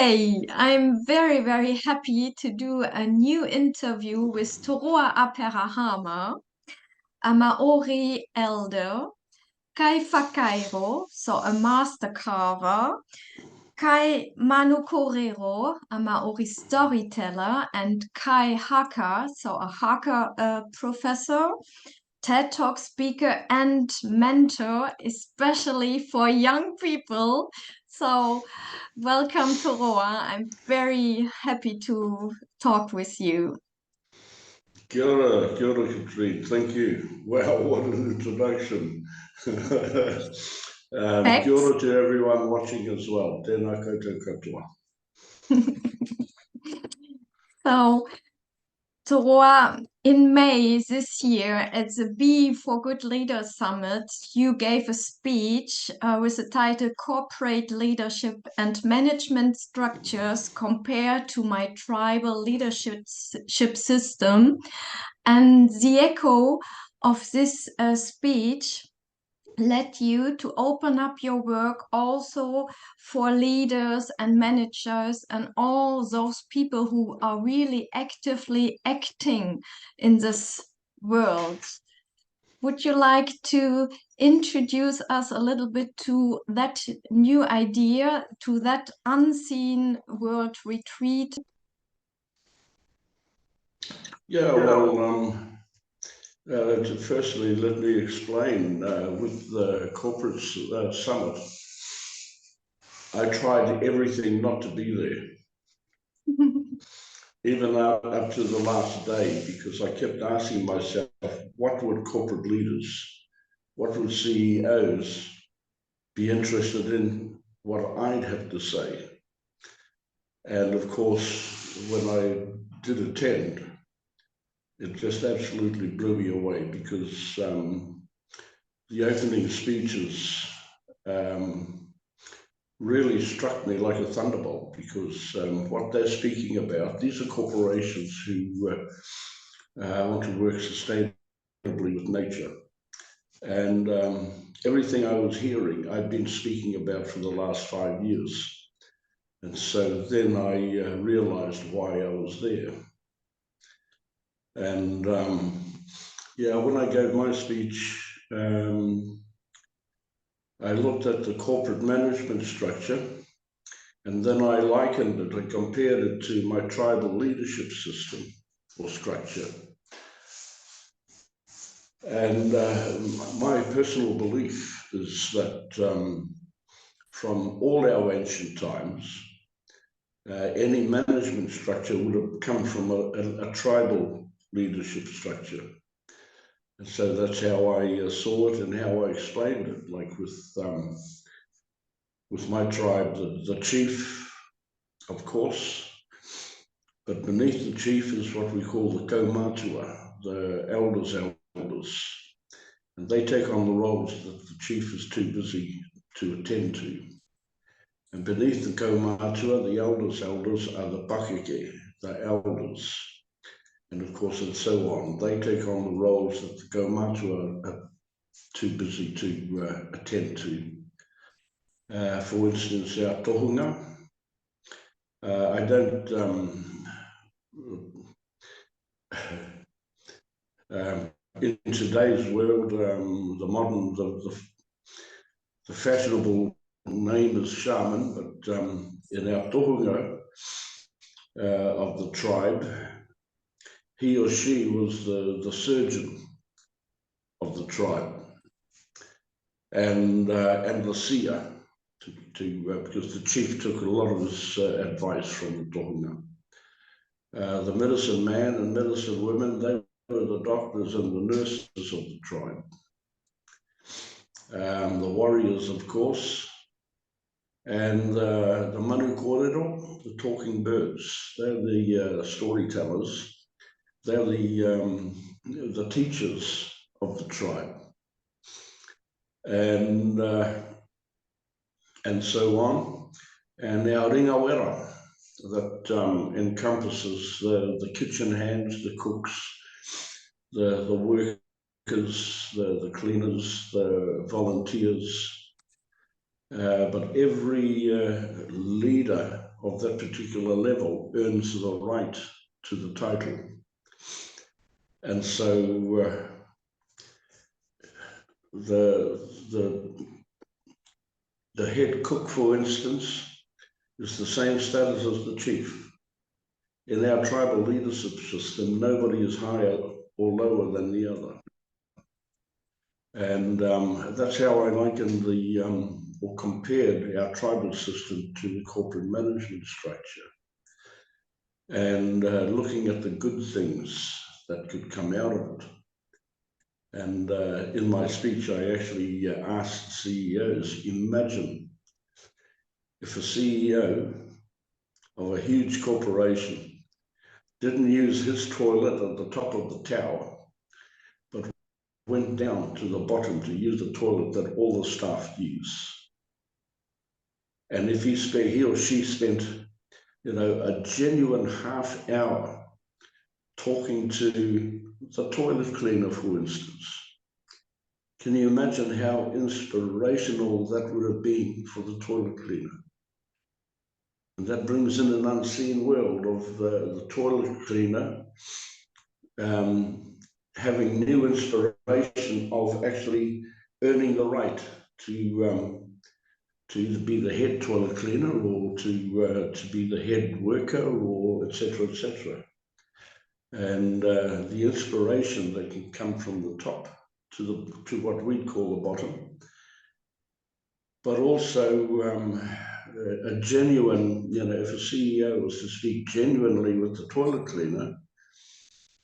Today, I'm very, very happy to do a new interview with Toroa Aperahama, a Maori elder, Kai Whakairo, so a master carver, Kai Manukorero, a Maori storyteller, and Kai Haka, so a Haka professor, TED Talk speaker, and mentor, especially for young people. So, welcome to Roa. I'm very happy to talk with you. Kia ora, Katrine. Thank you. Wow, what an introduction. Kia ora to everyone watching as well. Tēnā koutou katoa. So, Toroa, in May this year at the Be for Good Leaders Summit, you gave a speech with the title Corporate Leadership and Management Structures Compared to My Tribal Leadership System. And the echo of this speech led you to open up your work also for leaders and managers and all those people who are really actively acting in this world. Would you like to introduce us a little bit to that new idea, to that unseen world retreat? Yeah, well, firstly, let me explain. With the corporate summit, I tried everything not to be there. Even up to the last day, because I kept asking myself, what would corporate leaders, what would CEOs be interested in what I'd have to say? And of course, when I did attend, it just absolutely blew me away, because the opening speeches really struck me like a thunderbolt, because what they're speaking about, these are corporations who want to work sustainably with nature. And everything I was hearing, I've been speaking about for the last 5 years. And so then I realized why I was there. And yeah, when I gave my speech, I looked at the corporate management structure, and then I likened it, I compared it to my tribal leadership system or structure. And my personal belief is that from all our ancient times, any management structure would have come from a tribal leadership structure. And so that's how I saw it and how I explained it, like with my tribe, the chief, of course, but beneath the chief is what we call the kaumatua, the elders, and they take on the roles that the chief is too busy to attend to. And beneath the kaumatua, the elders are the pakeke, the elders, and of course, and so on. They take on the roles that the kaumatua are too busy to attend to. For instance, our tohunga. I don't in today's world, the fashionable name is shaman, but in our tohunga of the tribe, he or she was the surgeon of the tribe, and the seer, because the chief took a lot of his advice from the tohunga. The medicine man and medicine women, they were the doctors and the nurses of the tribe. The warriors, of course, and the manu kōrero, the talking birds. They're the storytellers. They're the teachers of the tribe, and so on. And our ringawera, that encompasses the kitchen hands, the cooks, the workers, the cleaners, the volunteers. But every leader of that particular level earns the right to the title. And so the head cook, for instance, is the same status as the chief. In our tribal leadership system, nobody is higher or lower than the other. And that's how I liken or compared our tribal system to the corporate management structure. And looking at the good things that could come out of it. And in my speech, I actually asked CEOs, imagine if a CEO of a huge corporation didn't use his toilet at the top of the tower, but went down to the bottom to use the toilet that all the staff use. And if he or she spent, a genuine half hour talking to the toilet cleaner, for instance, can you imagine how inspirational that would have been for the toilet cleaner? And that brings in an unseen world of the toilet cleaner having new inspiration of actually earning the right to either be the head toilet cleaner or to be the head worker, or etc., etc. And the inspiration that can come from the top to what we'd call the bottom, but also a genuine, if a CEO was to speak genuinely with the toilet cleaner,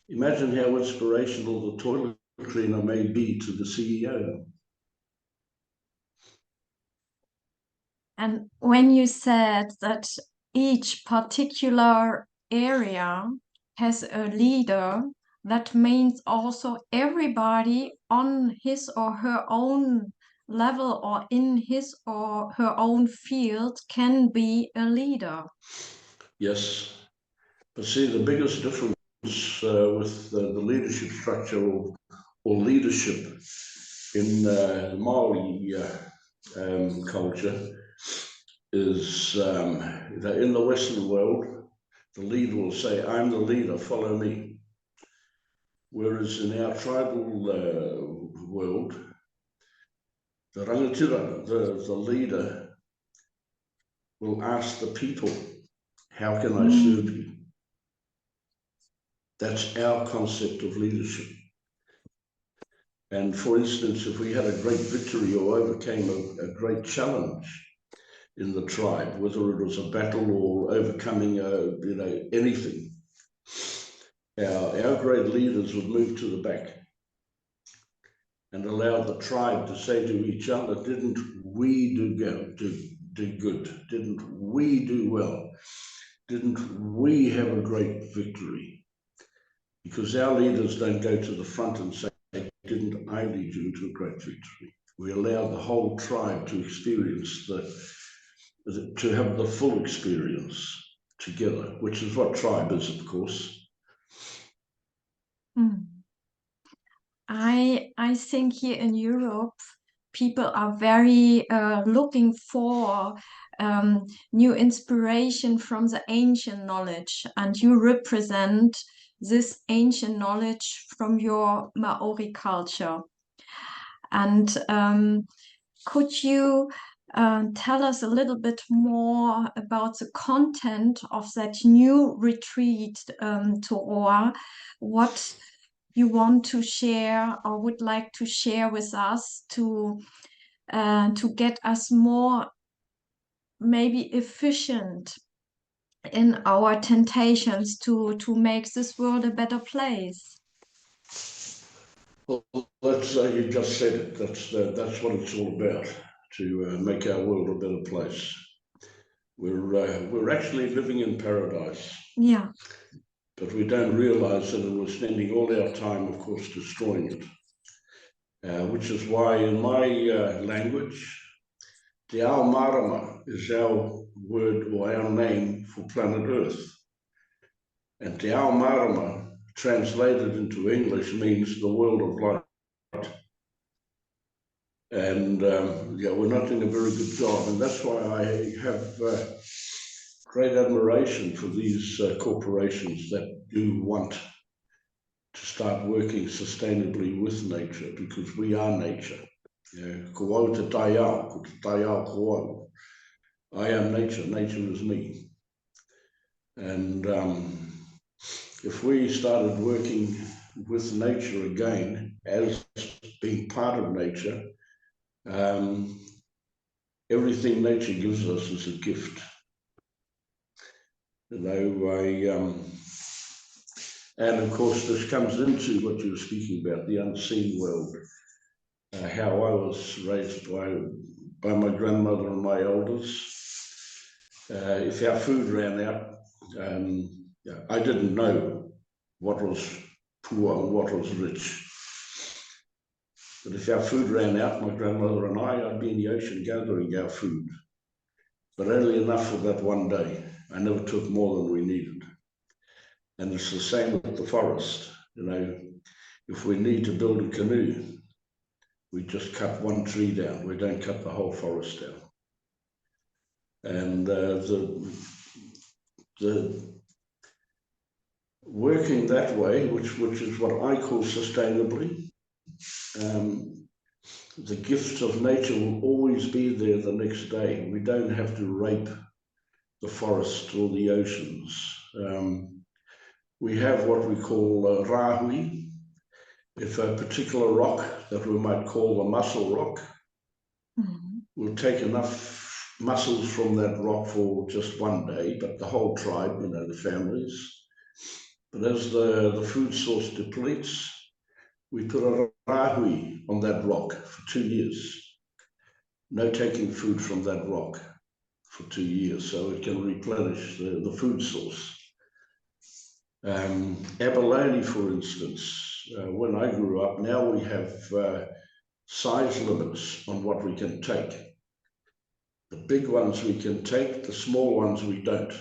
imagine how inspirational the toilet cleaner may be to the CEO. And when you said that each particular area has a leader, that means also everybody on his or her own level or in his or her own field can be a leader. Yes, but see, the biggest difference with the leadership structure or leadership in Maori culture is that in the Western world, the leader will say, I'm the leader, follow me. Whereas in our tribal world, the rangatira, the leader, will ask the people, how can I serve you? That's our concept of leadership. And for instance, if we had a great victory or overcame a great challenge in the tribe, whether it was a battle or overcoming anything, our great leaders would move to the back and allow the tribe to say to each other, didn't we do good? Didn't we do well? Didn't we have a great victory? Because our leaders don't go to the front and say, didn't I lead you into a great victory? We allow the whole tribe to experience to have the full experience together, which is what tribe is, of course. I think here in Europe, people are very looking for new inspiration from the ancient knowledge, and you represent this ancient knowledge from your Maori culture. And could you tell us a little bit more about the content of that new retreat, Toroa? What you want to share or would like to share with us to get us more maybe efficient in our temptations to make this world a better place? Well, you just said it. That's what it's all about, to make our world a better place. We're actually living in paradise. Yeah. But we don't realize that we're spending all our time, of course, destroying it. Which is why in my language, Te Ao Marama is our word or our name for planet Earth. And Te Ao Marama, translated into English, means the world of light. And we're not doing a very good job. And that's why I have great admiration for these corporations that do want to start working sustainably with nature, because we are nature. Ko te tai ao, ko te tai ao ko au. I am nature, nature is me. And if we started working with nature again as being part of nature, everything nature gives us is a gift. You know, and of course this comes into what you were speaking about, the unseen world. How I was raised by my grandmother and my elders. If our food ran out, I didn't know what was poor and what was rich. But if our food ran out, my grandmother and I'd be in the ocean gathering our food. But only enough for that one day. I never took more than we needed. And it's the same with the forest. You know, if we need to build a canoe, we just cut one tree down. We don't cut the whole forest down. And the working that way, which is what I call sustainably, the gifts of nature will always be there the next day. We don't have to rape the forest or the oceans. We have what we call rahui. If a particular rock that we might call the mussel rock, we'll take enough mussels from that rock for just one day, but the whole tribe, you know, the families. But as the food source depletes, we put a rahui on that rock for 2 years. No taking food from that rock for 2 years, so it can replenish the food source. Abalone, for instance, when I grew up, now we have size limits on what we can take. The big ones we can take, the small ones we don't.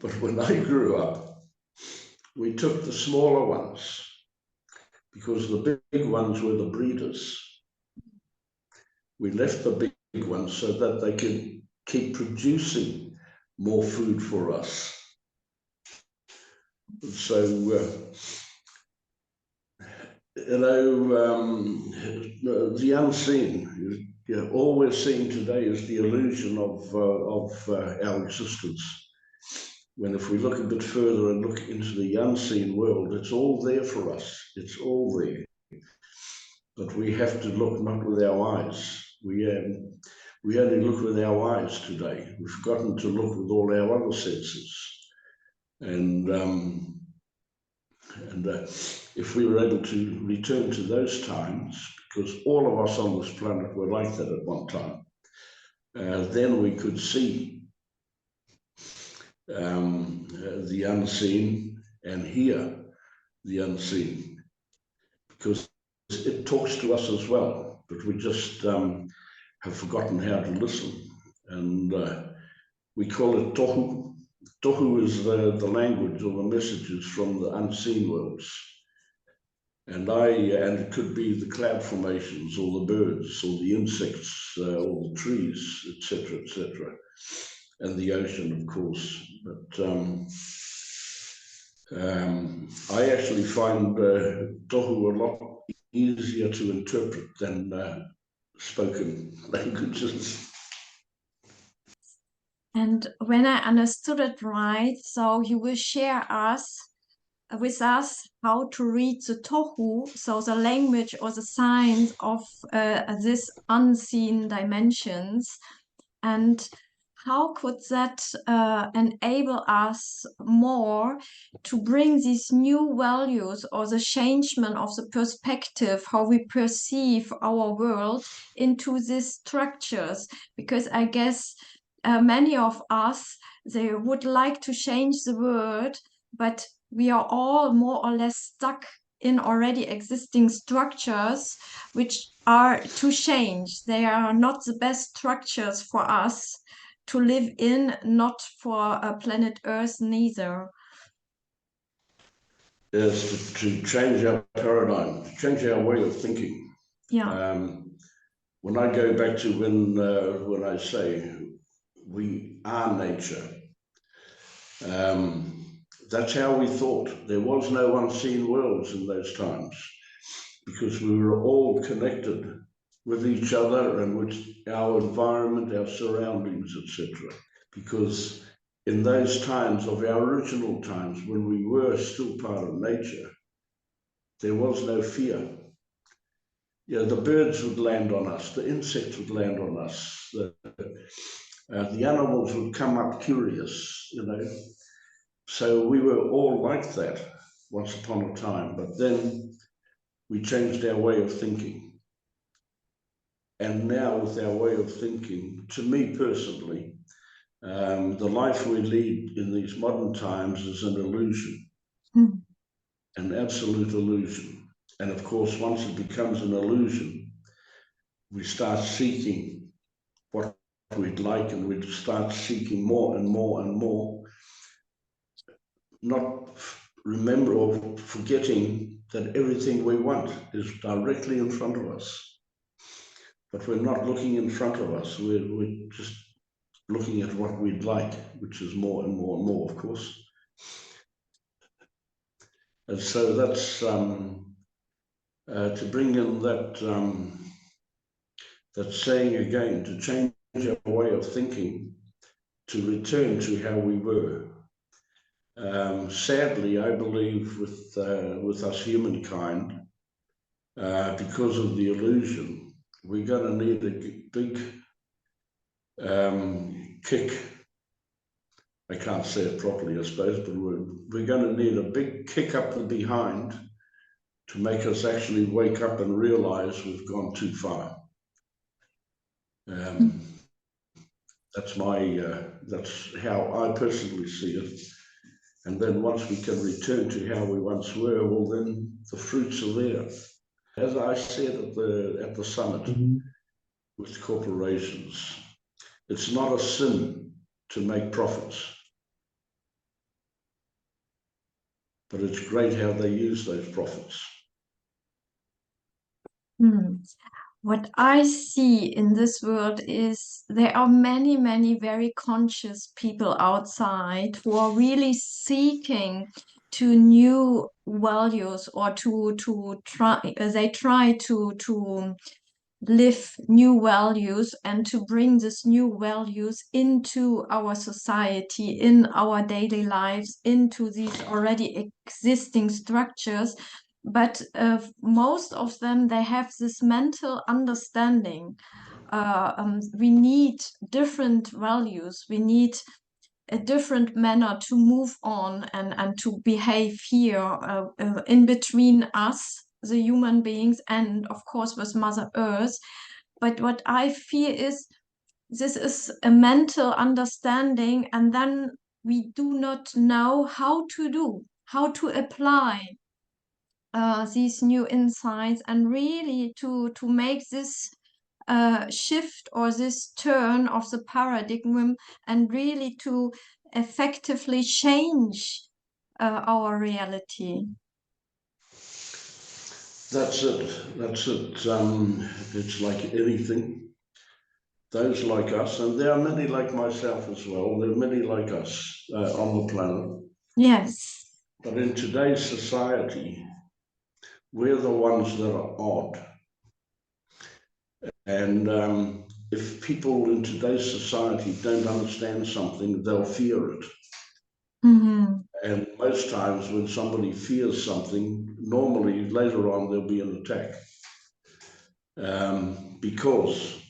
But when I grew up, we took the smaller ones because the big ones were the breeders. We left the big ones so that they could keep producing more food for us. So, you know, the unseen, you know, all we're seeing today is the illusion of our existence. When if we look a bit further and look into the unseen world, it's all there for us. It's all there. But we have to look not with our eyes. We only look with our eyes today. We've forgotten to look with all our other senses. And if we were able to return to those times, because all of us on this planet were like that at one time, then we could see the unseen and hear the unseen, because it talks to us as well, but we just have forgotten how to listen. And we call it tohu. Tohu is the language or the messages from the unseen worlds. And it could be the cloud formations or the birds or the insects or the trees, etc., etc., and the ocean, of course. But I actually find tohu a lot easier to interpret than spoken languages. And when I understood it right, so you will share with us how to read the tohu, so the language or the signs of this unseen dimensions, and how could that enable us more to bring these new values or the changement of the perspective, how we perceive our world into these structures? Because I guess many of us, they would like to change the world, but we are all more or less stuck in already existing structures which are to change. They are not the best structures for us to live in, not for planet Earth neither. Yes, to change our paradigm, to change our way of thinking. Yeah. When I go back to when I say we are nature, That's how we thought. There was no unseen worlds in those times, because we were all connected with each other and with our environment, our surroundings, etc. Because in those times of our original times, when we were still part of nature, there was no fear. You know, the birds would land on us, the insects would land on us, the animals would come up curious, you know. So we were all like that once upon a time, but then we changed our way of thinking. And now with our way of thinking, to me personally, the life we lead in these modern times is an illusion, an absolute illusion. And of course, once it becomes an illusion, we start seeking what we'd like, and we start seeking more and more and more, not remember or forgetting that everything we want is directly in front of us. But we're not looking in front of us, we're just looking at what we'd like, which is more and more and more, of course. And so that's to bring in that saying again, to change our way of thinking, to return to how we were. Sadly, I believe with us humankind, because of the illusion, we're going to need a big kick. I can't say it properly, I suppose, but we're going to need a big kick up the behind to make us actually wake up and realize we've gone too far. That's how I personally see it. And then once we can return to how we once were, well, then the fruits are there. As I said at the summit with corporations, it's not a sin to make profits, but it's great how they use those profits. What I see in this world is there are many, many very conscious people outside who are really seeking to new values, or to try, they try to live new values and to bring these new values into our society, in our daily lives, into these already existing structures. But most of them, they have this mental understanding. We need different values. We need a different manner to move on and to behave here, in between us, the human beings, and of course with Mother Earth. But what I fear is this is a mental understanding, and then we do not know how to apply these new insights, and really to make this shift, or this turn of the paradigm, and really to effectively change our reality. That's it. It's like anything. Those like us, and there are many like myself as well, there are many like us on the planet. Yes. But in today's society, we're the ones that are odd. And if people in today's society don't understand something, they'll fear it. And most times when somebody fears something, normally later on there'll be an attack. Because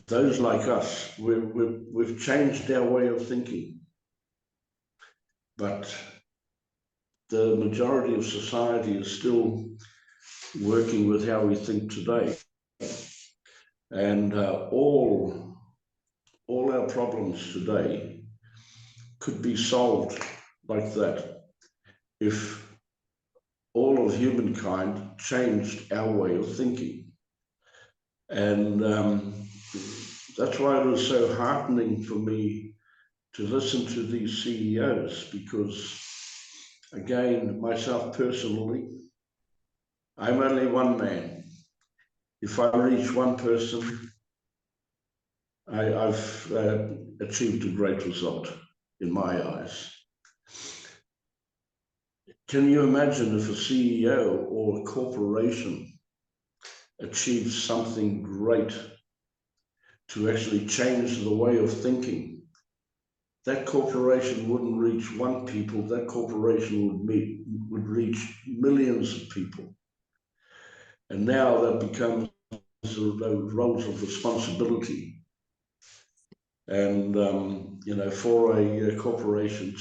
those like us, we've changed our way of thinking. But the majority of society is still working with how we think today. And all our problems today could be solved like that if all of humankind changed our way of thinking. And that's why it was so heartening for me to listen to these CEOs, because again, myself personally, I'm only one man. If I reach one person, I've achieved a great result. in my eyes. Can you imagine if a CEO or a corporation achieves something great to actually change the way of thinking? That corporation wouldn't reach one people, that corporation would reach millions of people. And now that becomes those roles of responsibility. And, you know, for a corporation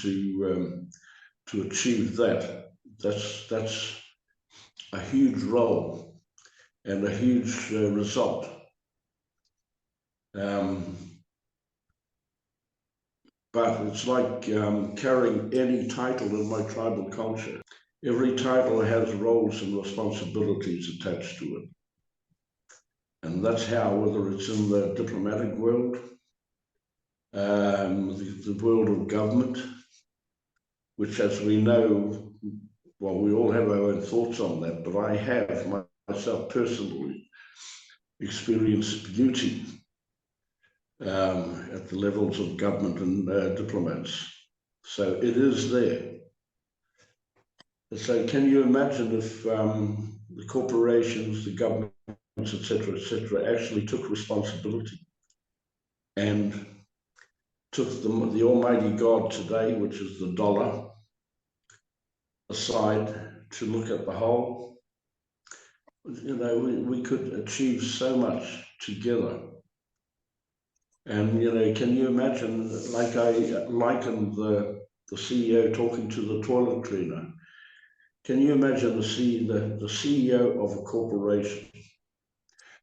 to achieve that, that's a huge role and a huge result. But it's like carrying any title in my tribal culture. Every title has roles and responsibilities attached to it. And that's how, whether it's in the diplomatic world, the world of government, which, as we know, well, we all have our own thoughts on that, but I have myself personally experienced beauty at the levels of government and diplomats. So it is there. So can you imagine if the corporations, the governments, etc., actually took responsibility and took the Almighty God today, which is the dollar, aside to look at the whole? You know, we could achieve so much together. And, you know, can you imagine, like I likened the CEO talking to the toilet cleaner. Can you imagine the CEO of a corporation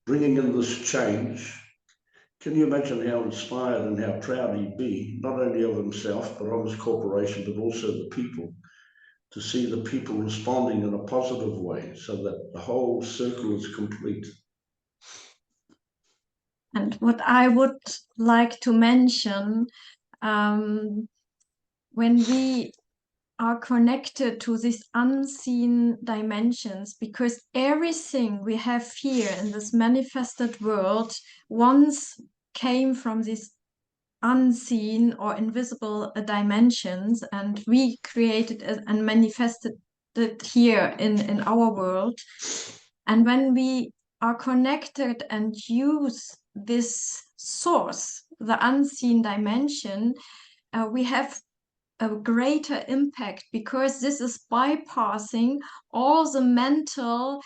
bringing in this change? Can you imagine how inspired and how proud he'd be, not only of himself, but of his corporation, but also the people, to see the people responding in a positive way so that the whole circle is complete? And what I would like to mention, when we are connected to these unseen dimensions, because everything we have here in this manifested world once came from these unseen or invisible dimensions, and we created and manifested it here in our world. And when we are connected and use this source, the unseen dimension, we have a greater impact, because this is bypassing all the mental,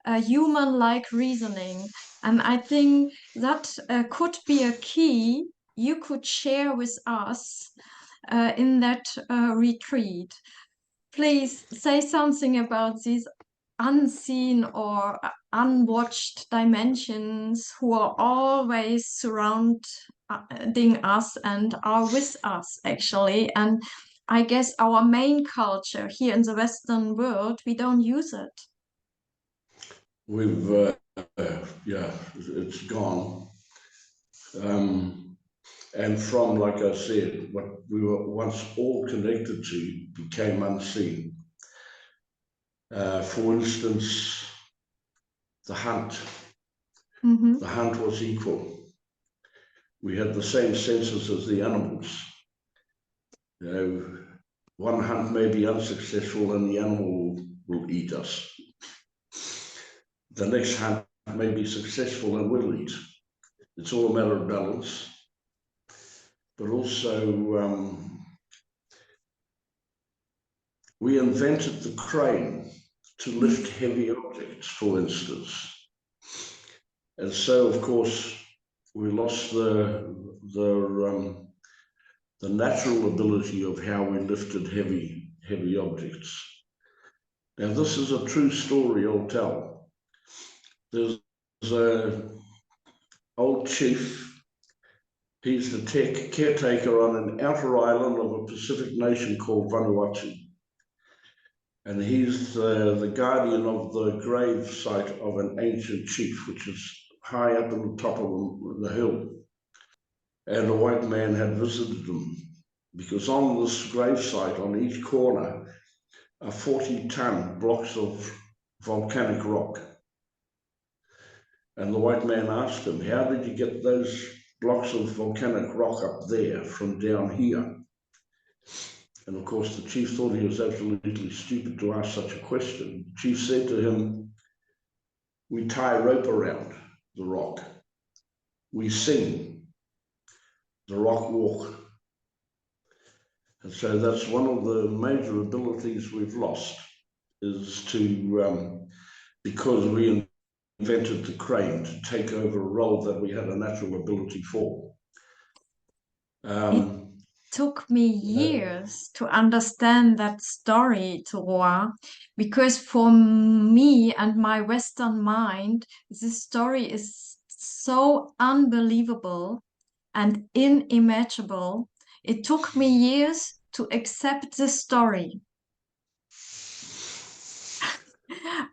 human-like reasoning. And I think that could be a key you could share with us in that retreat. Please say something about these unseen or unwatched dimensions who are always surrounding us and are with us, actually. And I guess our main culture here in the Western world, we don't use it. We've, yeah, it's gone. And from, like I said, what we were once all connected to became unseen. For instance, the hunt. The hunt was equal. We had the same senses as the animals. You know, one hunt may be unsuccessful and the animal will eat us. The next hunt may be successful and will eat. It's all a matter of balance. But also, we invented the crane to lift heavy objects, for instance. And so, of course, we lost the natural ability of how we lifted heavy objects. Now, this is a true story I'll tell. There's an old chief. He's the caretaker on an outer island of a Pacific nation called Vanuatu. And he's the guardian of the grave site of an ancient chief, which is high up on the top of the hill. And a white man had visited him, because on this grave site, on each corner, are 40-ton blocks of volcanic rock. And the white man asked him, how did you get those blocks of volcanic rock up there from down here? And of course, the chief thought he was absolutely stupid to ask such a question. The chief said to him, we tie a rope around the rock. We sing, the rock walk. And so that's one of the major abilities we've lost, is to, because we invented the crane, to take over a role that we had a natural ability for. It took me years to understand that story, Toroa, because for me and my Western mind, this story is so unbelievable and inimaginable. It took me years to accept the story.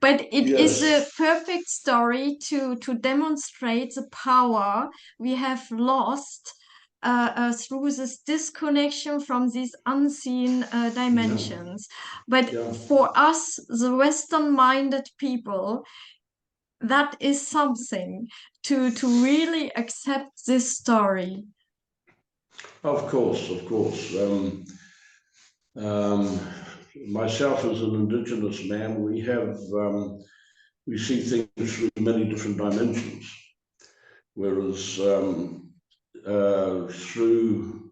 But it is a perfect story to demonstrate the power we have lost through this disconnection from these unseen dimensions. But for us, the Western-minded people, that is something to really accept this story. Of course, of course. Myself as an Indigenous man, we see things through many different dimensions, whereas through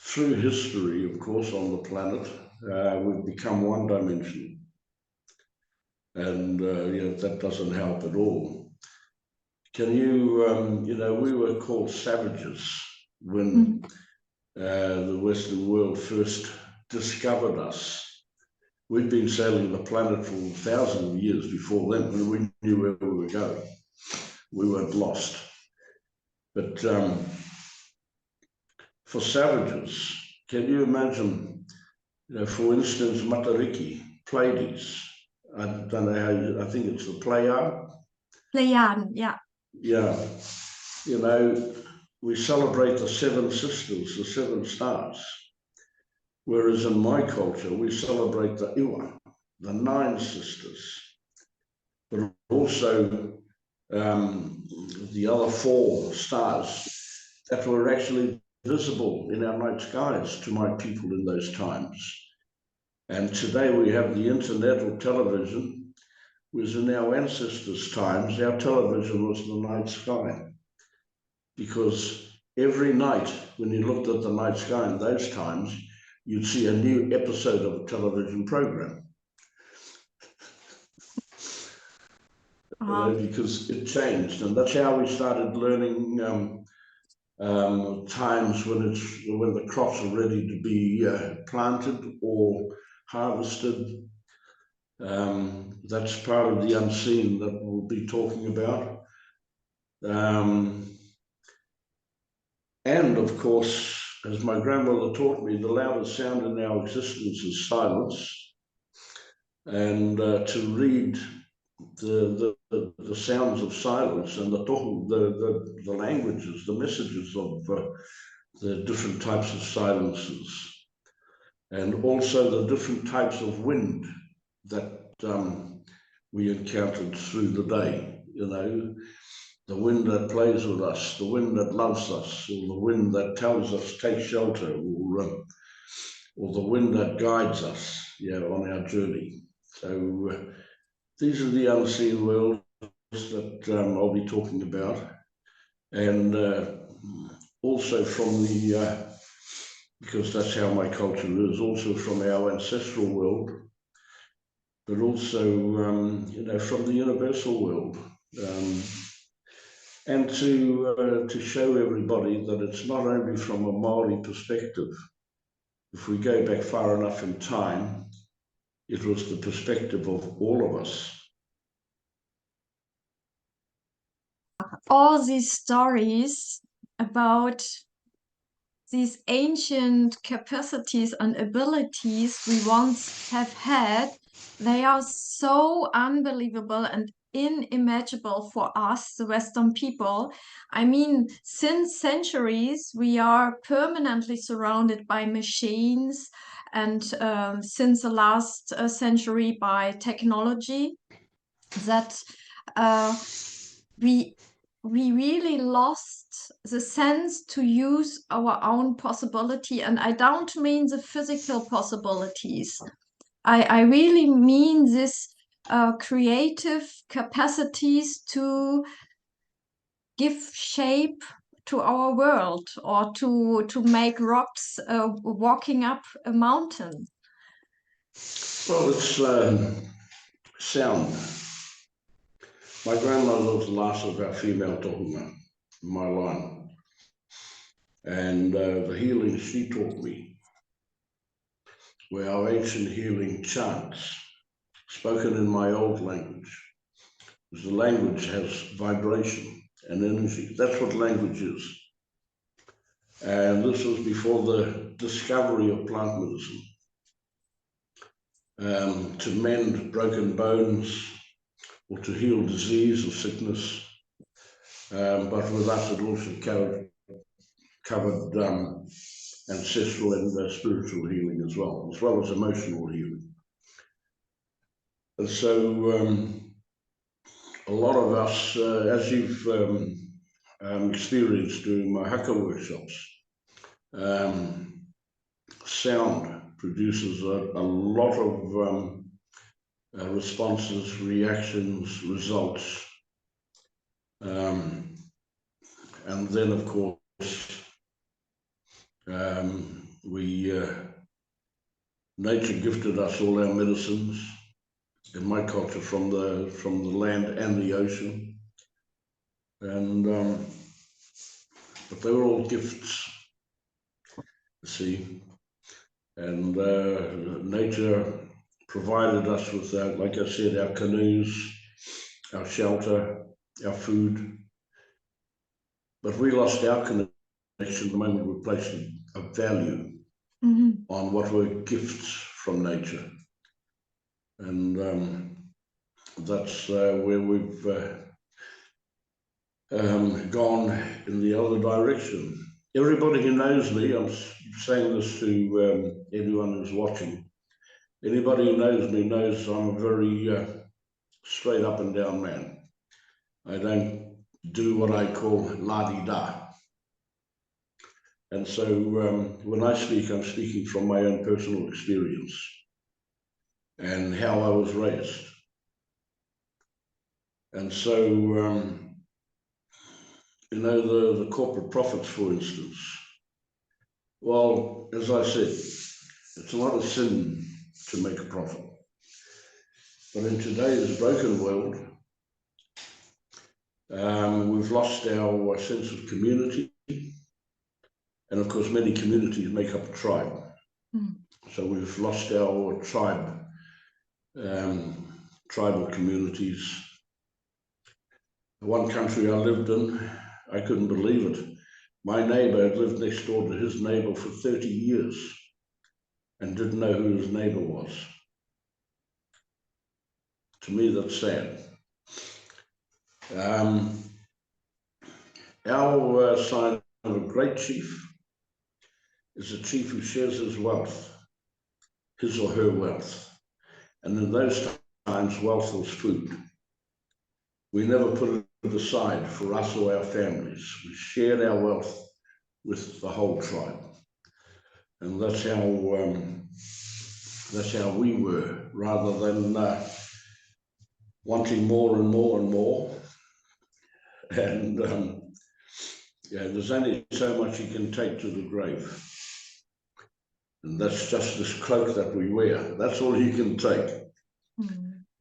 history, of course, on the planet, we've become one dimension, and that doesn't help at all. Can you, we were called savages when the Western world first discovered us. We'd been sailing the planet for thousands of years before then, and we knew where we were going. We weren't lost. But for savages, can you imagine, for instance, Matariki, Pleiades? I don't know how, I think it's the Pleiad. Pleiaden, yeah. Yeah, we celebrate the seven sisters, the seven stars. Whereas in my culture, we celebrate the Iwa, the 9 sisters, but also the other 4 stars that were actually visible in our night skies to my people in those times. And today we have the internet or television, whereas in our ancestors' times, our television was the night sky. Because every night when you looked at the night sky in those times, you'd see a new episode of a television program. Because it changed, and that's how we started learning times when the crops are ready to be planted or harvested. That's part of the unseen that we'll be talking about. And of course, as my grandmother taught me, the loudest sound in our existence is silence. And to read the sounds of silence and the languages, the messages of the different types of silences, and also the different types of wind that we encountered through the day. The wind that plays with us, the wind that loves us, or the wind that tells us take shelter, or the wind that guides us, on our journey. So these are the unseen worlds that I'll be talking about, and also from because that's how my culture is, also from our ancestral world, but also from the universal world. And to show everybody that it's not only from a Māori perspective. If we go back far enough in time, it was the perspective of all of us. All these stories about these ancient capacities and abilities we once have had, they are so unbelievable and inimaginable for us, the Western people. I mean, since centuries, we are permanently surrounded by machines, and since the last century by technology, that we we really lost the sense to use our own possibility. And I don't mean the physical possibilities. I really mean this creative capacities to give shape to our world, or to make rocks walking up a mountain. Well, it's sound. My grandmother was the last of our female tohunga in my line. And the healing she taught me were our ancient healing chants, spoken in my old language. Because the language has vibration and energy. That's what language is. And this was before the discovery of plant medicine. To mend broken bones or to heal disease or sickness. But with us it also covered ancestral and spiritual healing as well as emotional healing. And so a lot of us, as you've experienced during my haka workshops, sound produces a lot of responses, reactions, results. And then, of course, nature gifted us all our medicines. In my culture, from the land and the ocean, and but they were all gifts, you see. And nature provided us with, like I said, our canoes, our shelter, our food. But we lost our connection the moment we placed a value on what were gifts from nature. And that's where we've gone in the other direction. Everybody who knows me, I'm saying this to anyone who's watching, anybody who knows me knows I'm a very straight up and down man. I don't do what I call la-di-da. And so when I speak, I'm speaking from my own personal experience and how I was raised. And so, you know, the corporate profits, for instance. Well, as I said, it's not a sin to make a profit. But in today's broken world, we've lost our sense of community. And of course, many communities make up a tribe. So we've lost our tribal communities. One country I lived in, I couldn't believe it. My neighbor had lived next door to his neighbor for 30 years and didn't know who his neighbor was. To me, that's sad. Our sign of a great chief is a chief who shares his wealth, his or her wealth. And in those times, wealth was food. We never put it aside for us or our families. We shared our wealth with the whole tribe. And that's how we were, rather than wanting more and more and more. And yeah, there's only so much you can take to the grave. And that's just this cloak that we wear. That's all you can take.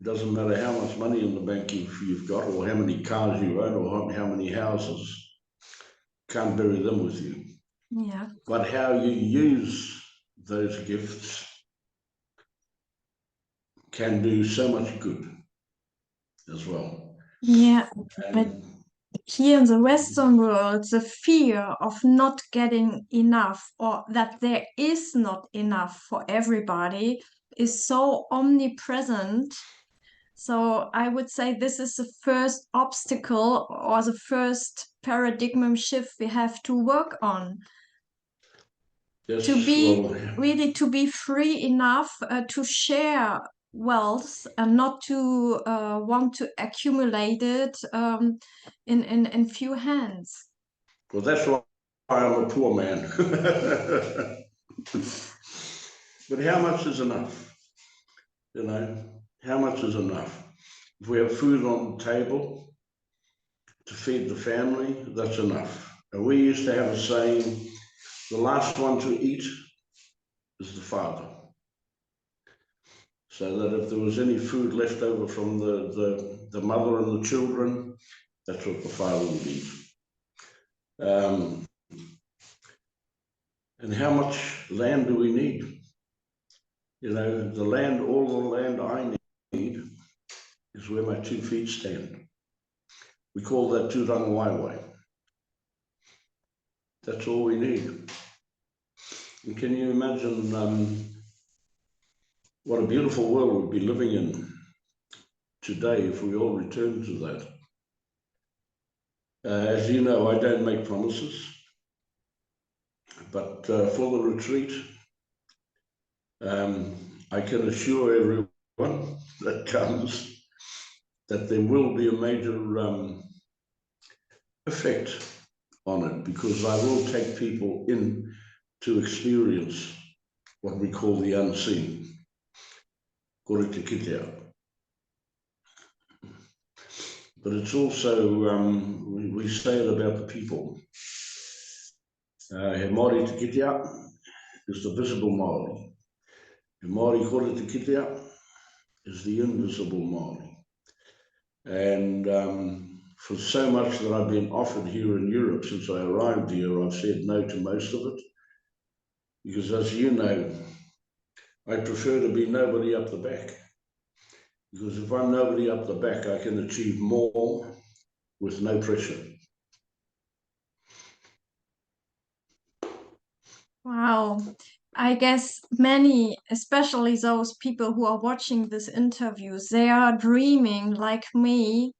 It doesn't matter how much money in the bank you've got, or how many cars you own, or how many houses. Can't bury them with you. Yeah. But how you use those gifts can do so much good as well. Yeah, but here in the Western world, the fear of not getting enough, or that there is not enough for everybody, is so omnipresent. So I would say this is the first obstacle, or the first paradigm shift we have to work on. Yes, To be well, really to be free enough to share wealth and not to want to accumulate it in few hands. Well, that's why I'm a poor man. But how much is enough? You know, how much is enough? If we have food on the table to feed the family, that's enough. And we used to have a saying, the last one to eat is the father. So that if there was any food left over from the mother and the children, that's what the father would eat. And how much land do we need? You know, the land, all the land I need is where my 2 feet stand. We call that Tūranga Waiwai. That's all we need. And can you imagine what a beautiful world we'd be living in today if we all returned to that? As you know, I don't make promises, but for the retreat, I can assure everyone that comes that there will be a major effect on it, because I will take people in to experience what we call the unseen. But it's also, we say it about the people. He Māori te kitea is the visible Māori. He Māori kore te kitea is the invisible Māori. And for so much that I've been offered here in Europe since I arrived here, I've said no to most of it. Because as you know, I prefer to be nobody up the back. Because if I'm nobody up the back, I can achieve more with no pressure. Wow. I guess many, especially those people who are watching this interviews, they are dreaming like me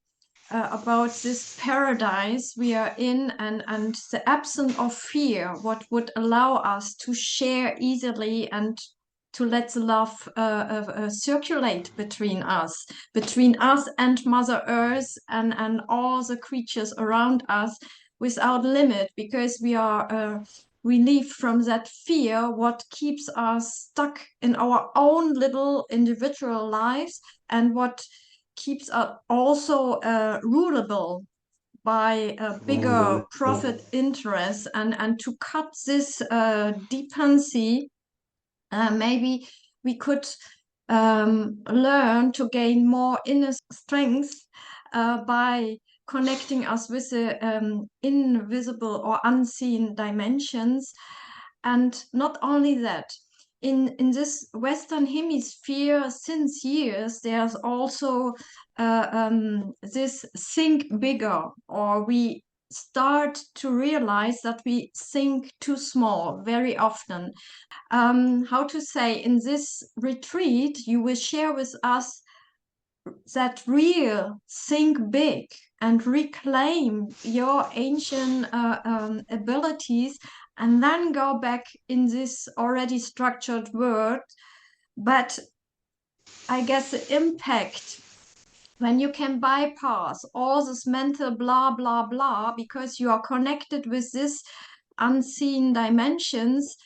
about this paradise we are in, and the absence of fear, what would allow us to share easily and to let the love circulate between us and Mother Earth and all the creatures around us without limit, because we are relieved from that fear, what keeps us stuck in our own little individual lives, and what keeps us also rulable by a bigger profit interest, and to cut this dependency, maybe we could learn to gain more inner strength by connecting us with the invisible or unseen dimensions. And not only that, in this Western Hemisphere, since years, there's also this think bigger, or we start to realize that we think too small very often. How to say, in this retreat, you will share with us that real think big and reclaim your ancient abilities, and then go back in this already structured world. But I guess the impact, when you can bypass all this mental blah blah blah, because you are connected with this unseen dimensions,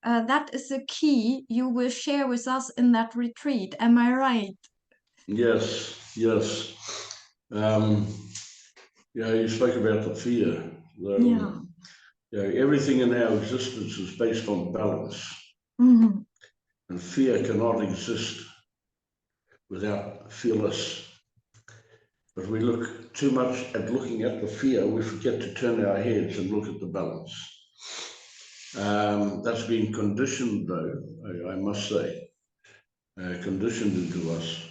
that is the key you will share with us in that retreat. Am I right? Yes, yes. You spoke about the fear. Yeah. Everything in our existence is based on balance. Mm-hmm. And fear cannot exist without fearless. But we look too much at looking at the fear, we forget to turn our heads and look at the balance. That's been conditioned, though, I must say, conditioned into us.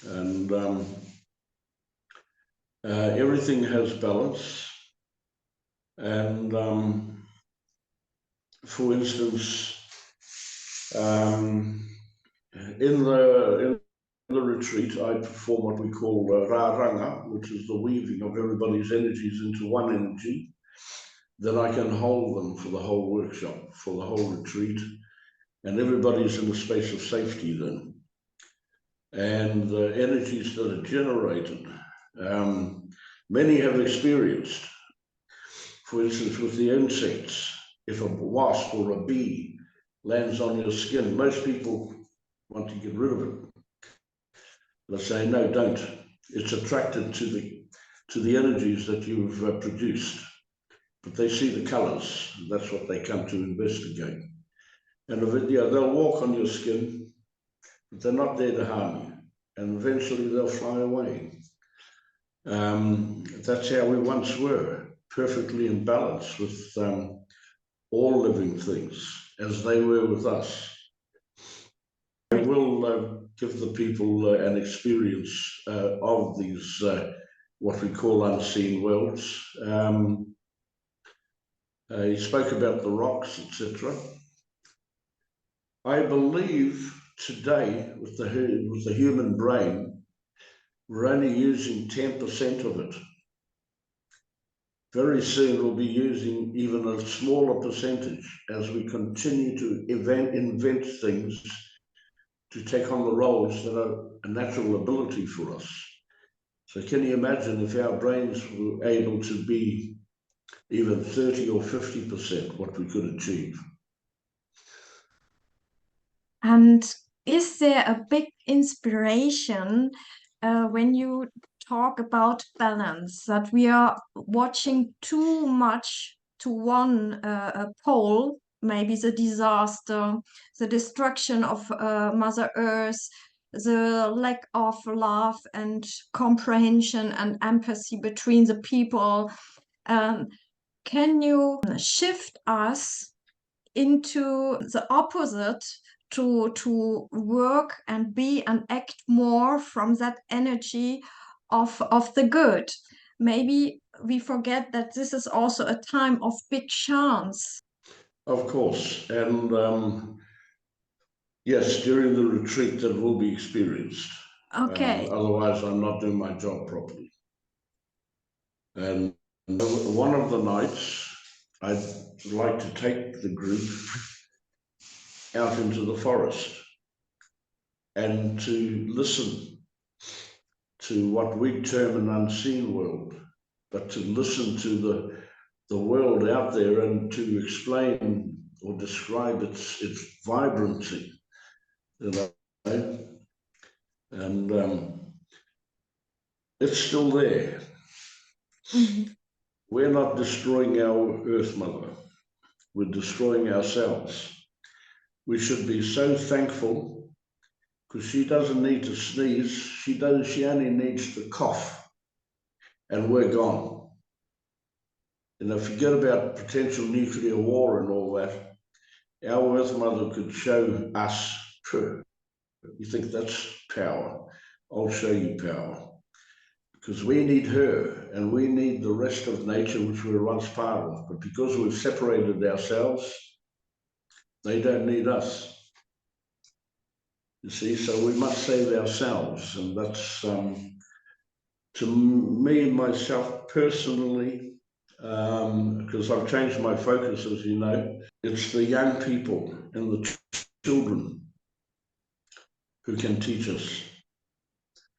And everything has balance. And for instance, in the retreat, I perform what we call rāranga, which is the weaving of everybody's energies into one energy. Then I can hold them for the whole workshop, for the whole retreat, and everybody's in a space of safety then. and the energies that are generated. Many have experienced, for instance, with the insects, if a wasp or a bee lands on your skin, most people want to get rid of it. They say, no, don't. It's attracted to the energies that you've produced. But they see the colors. That's what they come to investigate. And they'll walk on your skin, but they're not there to harm you. And eventually they'll fly away. That's how we once were, perfectly in balance with all living things, as they were with us. I will give the people an experience of these, what we call unseen worlds. He spoke about the rocks, etc. I believe today, with the human brain, we're only using 10% of it. Very soon we'll be using even a smaller percentage as we continue to invent things to take on the roles that are a natural ability for us. So can you imagine if our brains were able to be even 30 or 50% what we could achieve? And is there a big inspiration when you talk about balance, that we are watching too much to one pole, maybe the disaster, the destruction of Mother Earth, the lack of love and comprehension and empathy between the people? Can you shift us into the opposite, to work and be and act more from that energy of the good? Maybe we forget that this is also a time of big chance. Of course, and yes, during the retreat that will be experienced. Okay. Otherwise, I'm not doing my job properly. And one of the nights, I'd like to take the group out into the forest and to listen to what we term an unseen world, but to listen to the world out there and to explain or describe its vibrancy, you know, and it's still there. Mhm. We're not destroying our Earth Mother. We're destroying ourselves. We should be so thankful, because she doesn't need to sneeze. She only needs to cough, and we're gone. You know, forget about potential nuclear war and all that. Our Earth Mother could show us, you think that's power? I'll show you power. Because we need her, and we need the rest of nature, which we were once part of. But because we've separated ourselves, they don't need us. You see, so we must save ourselves, and that's, to me, myself personally, because I've changed my focus, as you know, it's the young people and the children who can teach us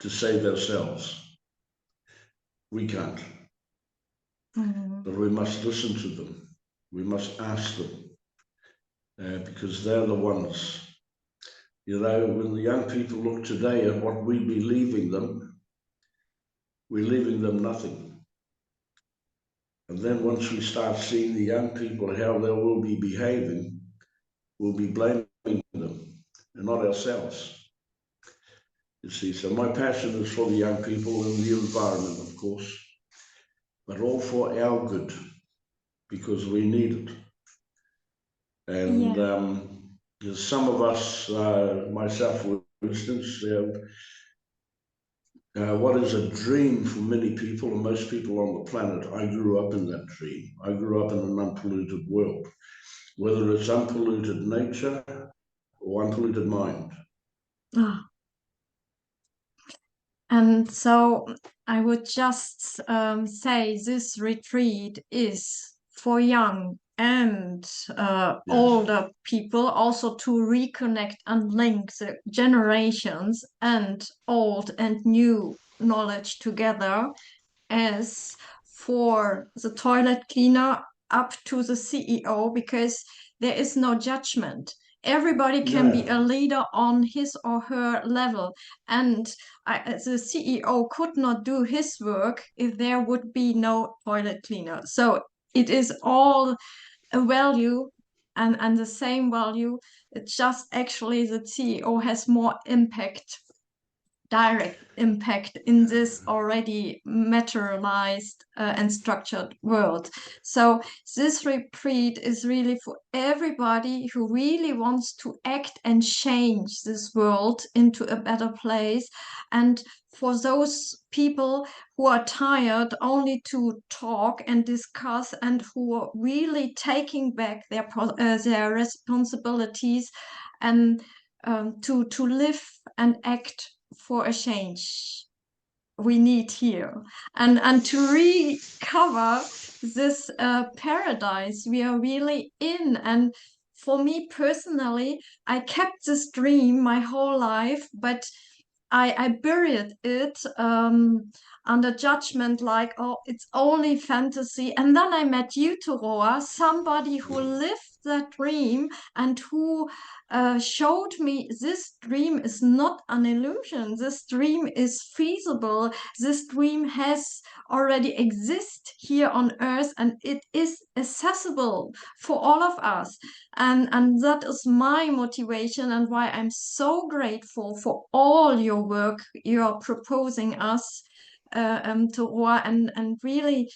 to save ourselves. We can't. Mhm. But we must listen to them. We must ask them, because they're the ones. You know, when the young people look today at what we be leaving them, we're leaving them nothing. And then once we start seeing the young people how they will be behaving, we'll be blaming them and not ourselves. You see, so my passion is for the young people and the environment, of course, but all for our good, because we need it. And there's some of us, myself for instance, what is a dream for many people and most people on the planet, I grew up in that dream. I grew up in an unpolluted world, whether it's unpolluted nature or unpolluted mind. Ah. And so I would just say this retreat is for young and Yes. older people, also to reconnect and link the generations and old and new knowledge together, as for the toilet cleaner up to the CEO, because there is no judgment. Everybody can be a No. leader on his or her level. And the CEO could not do his work if there would be no toilet cleaner. So it is all a value, and the same value. It's just actually the CEO has more impact, direct impact in this already materialized and structured world. So this retreat is really for everybody who really wants to act and change this world into a better place, and for those people who are tired only to talk and discuss, and who are really taking back their responsibilities, and to live and act for a change we need here, and to recover this paradise we are really in. And for me personally, I kept this dream my whole life, but I buried it under judgment, like, oh, it's only fantasy. And then I met you, Toroa, somebody who lived that dream and who showed me this dream is not an illusion. This dream is feasible. This dream has already exist here on earth, and it is accessible for all of us. And that is my motivation, and why I'm so grateful for all your work you're proposing us, Toroa. And really,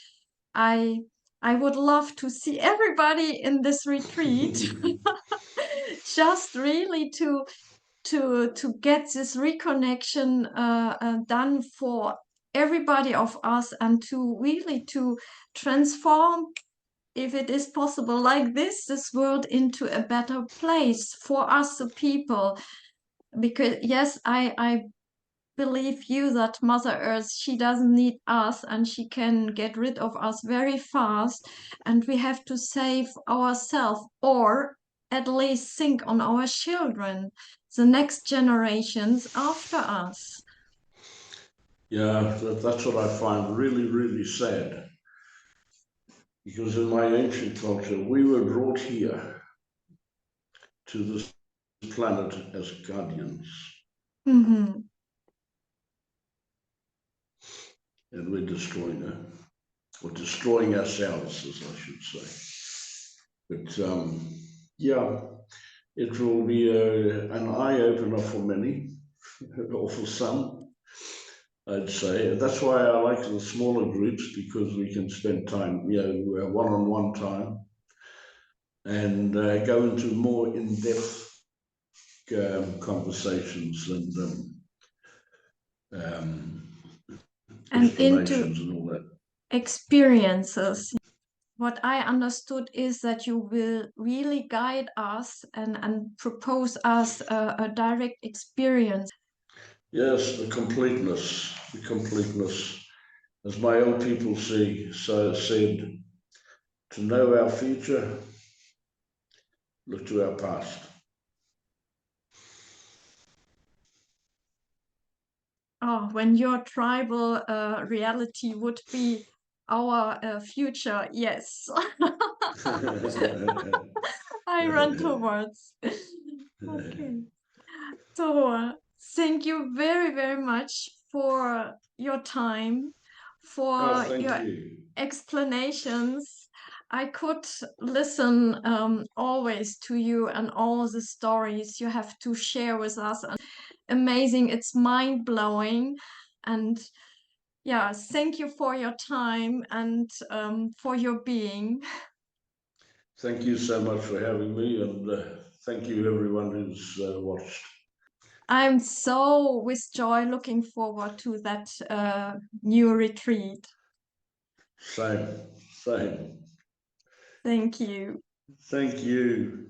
I I would love to see everybody in this retreat, just really to get this reconnection done for everybody of us, and to really to transform, if it is possible, like this world into a better place for us, the people. Because yes, I believe you that Mother Earth, she doesn't need us, and she can get rid of us very fast, and we have to save ourselves, or at least think on our children, the next generations after us. Yeah, that's what I find really, really sad. Because in my ancient culture, we were brought here to this planet as guardians, Mm-hmm. and we're destroying her, or destroying ourselves, as I should say. But yeah, it will be an eye-opener for many, or for some, I'd say. And that's why I like the smaller groups, because we can spend time, one-on-one time, and go into more in-depth conversations and Into explanations and all that. experiences. What I understood is that you will really guide us and propose us a direct experience. Yes, the completeness, as my old people said, to know our future, look to our past. Oh, when your tribal reality would be our future, yes. I run towards. Okay. So, thank you very, very much for your time, Oh, for thank your you. explanations. I could listen always to you and all the stories you have to share with us. And amazing, it's mind blowing. And yeah, thank you for your time and for your being. Thank you so much for having me, and thank you everyone who's watched. I'm so with joy looking forward to that new retreat. Same. Thank you. Thank you.